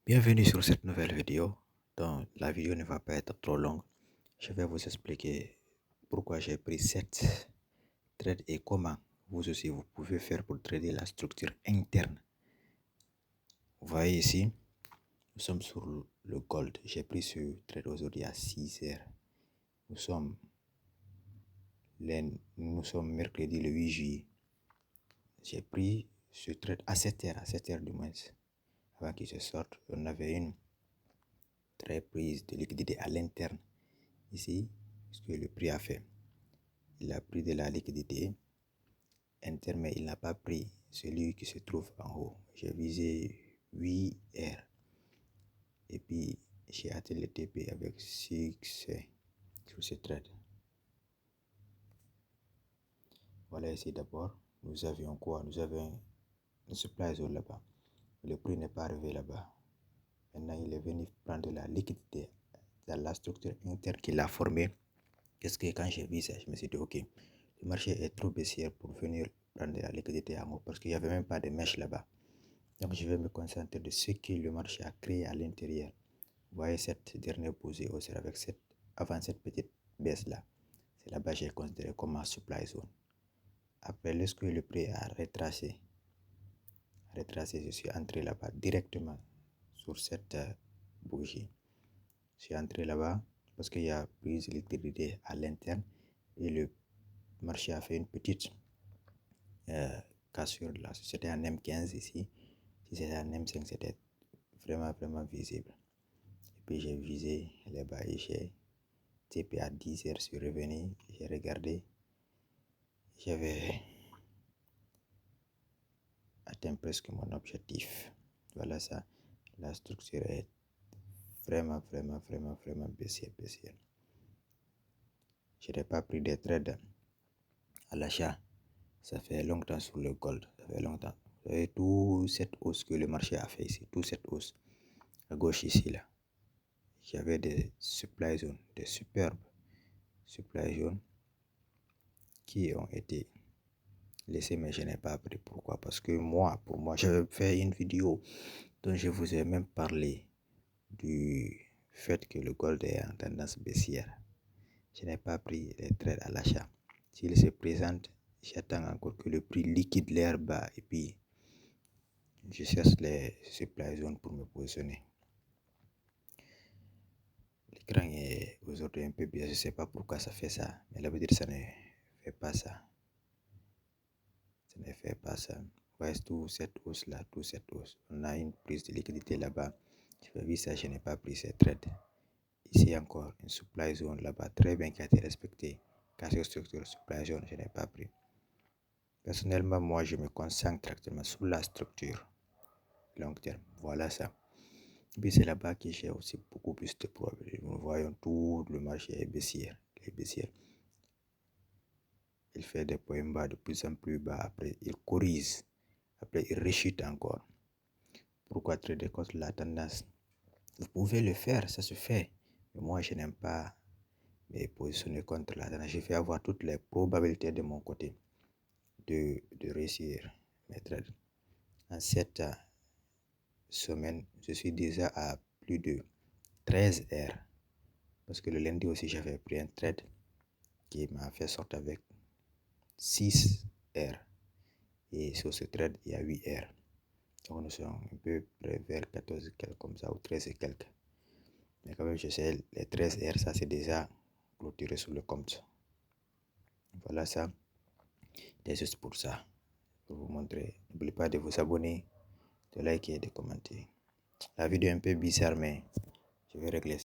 Bienvenue sur cette nouvelle vidéo. Donc, la vidéo ne va pas être trop longue. Je vais vous expliquer pourquoi j'ai pris cette trade et comment vous aussi vous pouvez faire pour trader la structure interne. Vous voyez ici, nous sommes sur le gold. J'ai pris ce trade aujourd'hui à 6 heures. Nous sommes mercredi le 8 juillet. J'ai pris ce trade à 7 heures, du moins. Avant qu'il se sorte, on avait une très prise de liquidité à l'interne. Ici, ce que le prix a fait, il a pris de la liquidité interne, mais il n'a pas pris celui qui se trouve en haut. J'ai visé 8 R et puis j'ai atteint le TP avec succès sur ce trade. Voilà ici d'abord, nous avions quoi? Nous avions une supply zone là-bas. Le prix n'est pas arrivé là-bas. Maintenant, il est venu prendre de la liquidité dans la structure interne qu'il a formée. Qu'est-ce que quand j'ai vu ça, je me suis dit, ok, le marché est trop baissier pour venir prendre de la liquidité en haut parce qu'il n'y avait même pas de mèche là-bas. Donc, je vais me concentrer de ce que le marché a créé à l'intérieur. Vous voyez cette dernière posée haussière avec avant cette petite baisse-là. C'est là-bas que j'ai considéré comme ma supply zone. Après, lorsque le prix a retracé, je suis entré là-bas directement sur cette bougie. Je suis entré là-bas parce qu'il y a plus de liquidité à l'interne et le marché a fait une petite cassure là. Si c'était un M15 ici, si c'était un M5, c'était vraiment visible. Et puis j'ai visé les bas et j'ai TP à 10 heures, je suis revenu, j'ai regardé, j'avais atteint presque mon objectif. Voilà ça, la structure est vraiment baissière. Je n'ai pas pris des trades à l'achat. Ça fait longtemps sur le gold, ça fait longtemps. Vous voyez toute cette hausse que le marché a fait ici, toute cette hausse à gauche ici là. J'avais des supply zones, des superbes supply zones qui ont été laissées, mais je n'ai pas pris. Pourquoi? Parce que pour moi, j'avais fait une vidéo dont je vous ai même parlé du fait que le gold est en tendance baissière. Je n'ai pas pris les trades à l'achat. S'il se présente, j'attends encore que le prix liquide l'air bas et puis je cherche les supply zones pour me positionner. L'écran est aujourd'hui un peu bien, je ne sais pas pourquoi ça fait ça, mais d'habitude ça ne fait pas ça. Ça ne fait pas ça. Vous voyez toute cette hausse là, toute cette hausse. On a une prise de liquidité là-bas. Je vais voir ça, je n'ai pas pris ces trades. Ici encore, une supply zone là-bas très bien qui a été respectée. Cassure structure, supply zone, je n'ai pas pris. Personnellement, moi, je me concentre actuellement sur la structure long terme. Voilà ça. Et puis c'est là-bas que j'ai aussi beaucoup plus de probabilités. Nous voyons tout le marché est baissier. Il fait des points bas de plus en plus bas. Après, il corrige. Après, il rechute encore. Pourquoi trader contre la tendance? Vous pouvez le faire, ça se fait. Mais moi, je n'aime pas me positionner contre la tendance. Je vais avoir toutes les probabilités de mon côté de réussir mes trades. En cette semaine, je suis déjà à plus de 13 heures. Parce que le lundi aussi, j'avais pris un trade qui m'a fait sortir avec 6 heures. Et sur ce trade, il y a 8 heures. Donc nous sommes un peu près vers 14 et quelques comme ça, ou 13 et quelques. Mais quand même, je sais, les 13 heures, ça c'est déjà clôturé sur le compte. Voilà ça. C'est juste pour ça. Pour vous montrer. N'oubliez pas de vous abonner, de liker et de commenter. La vidéo est un peu bizarre, mais je vais régler